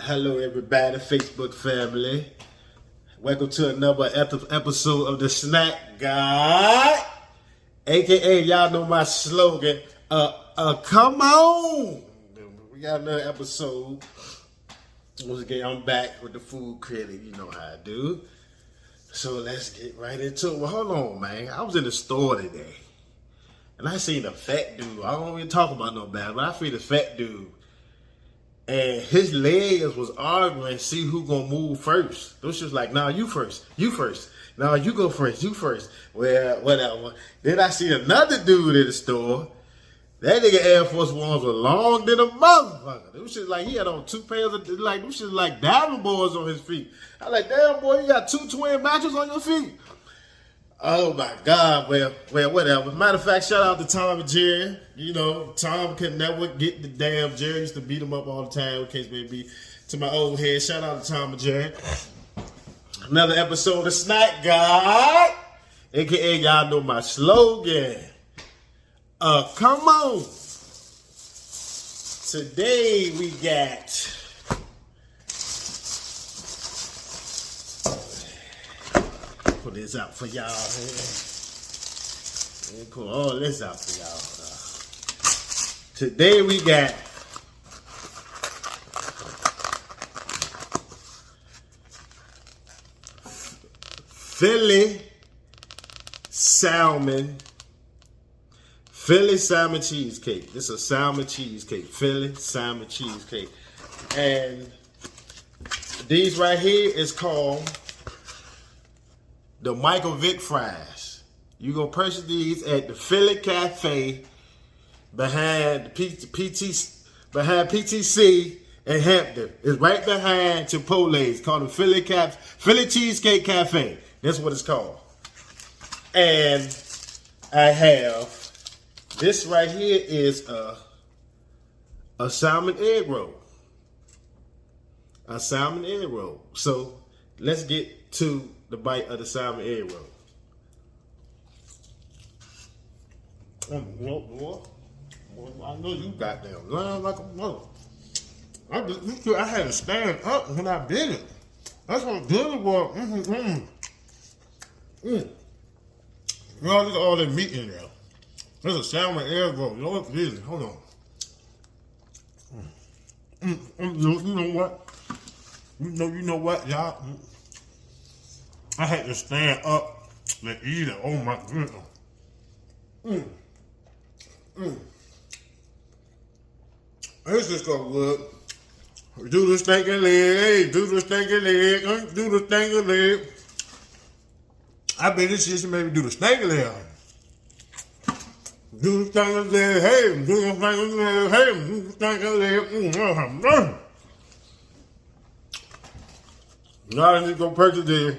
Hello, everybody, Facebook family. Welcome to another episode of the Snack Guy, aka y'all know my slogan. Come on! We got another episode. Once again, I'm back with the food critic. You know how I do. So let's get right into it. Well, hold on, man. I was in the store today, and I seen a fat dude. I don't even talk about no bad, but I seen a fat dude. And his legs was arguing, see who gonna move first. Those was like, nah, you first. Nah, you go first, you first. Well, whatever. Then I see another dude in the store. That nigga Air Force Ones were long than a motherfucker. It was just like he had on two pairs of, like, it was just like diamond boys on his feet. I like, damn boy, you got two twin matches on your feet. Oh my God, well, whatever. Matter of fact, shout out to Tom and Jerry. You know, Tom could never get the damn Jerry. Used to beat him up all the time, in case maybe to my old head. Shout out to Tom and Jerry. Another episode of Snack Guy, aka y'all know my slogan. Come on. Today we got put this out for y'all. Man. Pull all this out for y'all. Today we got Philly salmon cheesecake. This is a salmon cheesecake. Philly salmon cheesecake. And these right here is called the Michael Vick fries. You gonna purchase these at the Philly Cafe behind PTC in Hampton. It's right behind Chipotle. It's called the Philly Cheesecake Cafe. That's what it's called. And I have this right here is a salmon egg roll. A salmon egg roll. So let's get to the bite of the salmon egg roll. I know you goddamn lying like a mother. I had to stand up when I did it. That's what good it was. You know, look at all that meat in there. There's a salmon egg roll. You know what it is? Hold on. You know what? You know what, y'all? I had to stand up and eat it. Oh my goodness. This is gonna work. Do the stinking leg. Do the stinking leg. Do the stinking leg. I bet this shit should maybe do the stinking leg. Do the stinking leg. Hey, do the stinking leg. Hey, do the stinking leg. Now I need to go purchase this.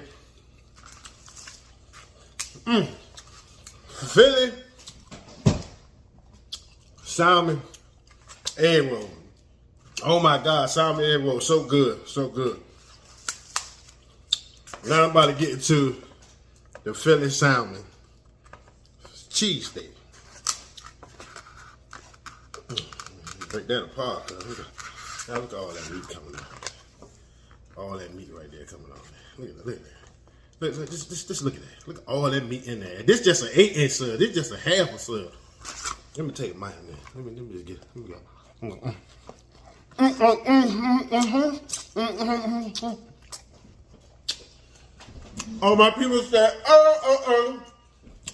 Philly salmon egg roll. Oh my God, salmon egg roll, so good, so good. Now I'm about to get into the Philly salmon cheesesteak. Break that apart. Now look at all that meat coming out. All that meat right there coming out. Look at that. Look, just look at that. Look at all that meat in there. This just an 8-inch sub. This just a half a sub. Let me take mine in there. Let me just get it. Here we go. All my people said,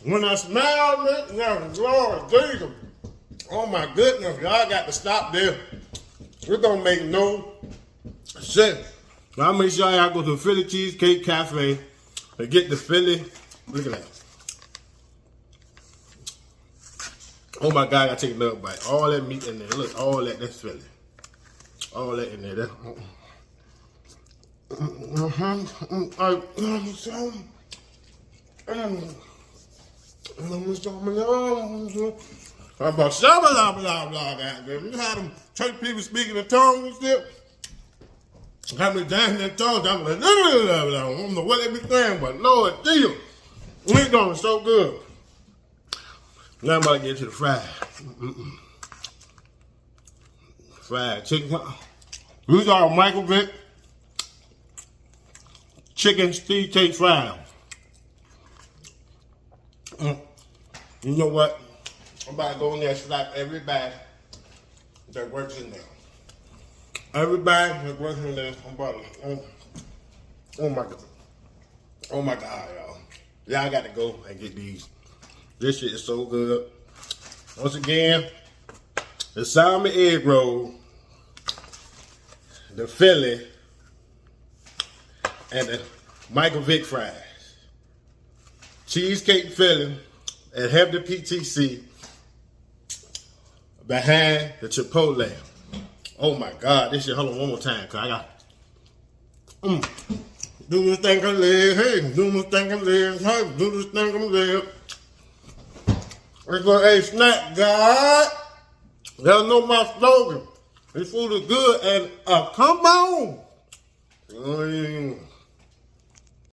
when I smell it, now, Lord Jesus. Oh my goodness, y'all got to stop there. It don't make no sense. So I make sure y'all go to the Philly Cheesecake Cafe and get the Philly. Look at that. Oh my God, I gotta take another bite. All that meat in there. Look, all that's Philly. All that in there. I'm about you had them church people speaking in tongues and shit. How many dancing in tongues? I'm like, I don't know what they be saying, but Lord Jesus, we doing so good. Now I'm about to get to the fried. Fried chicken. These are Michael Vick chicken steak fries. You know what? I'm about to go in there and slap everybody that works in there. Everybody that works in there, I'm about to, oh my God. Oh my God, y'all. Y'all got to go and get these. This shit is so good. Once again, the salmon egg roll, the Philly, and the Michael Vick fries. Cheesecake Philly at Hampton PTC behind the Chipotle. Oh my God, this shit, hold on one more time, cause I got, do this thing I live, hey, do this thing I live, hey, do this thing I live. We're going, hey, Snack God, y'all know my slogan. This food is good and come on.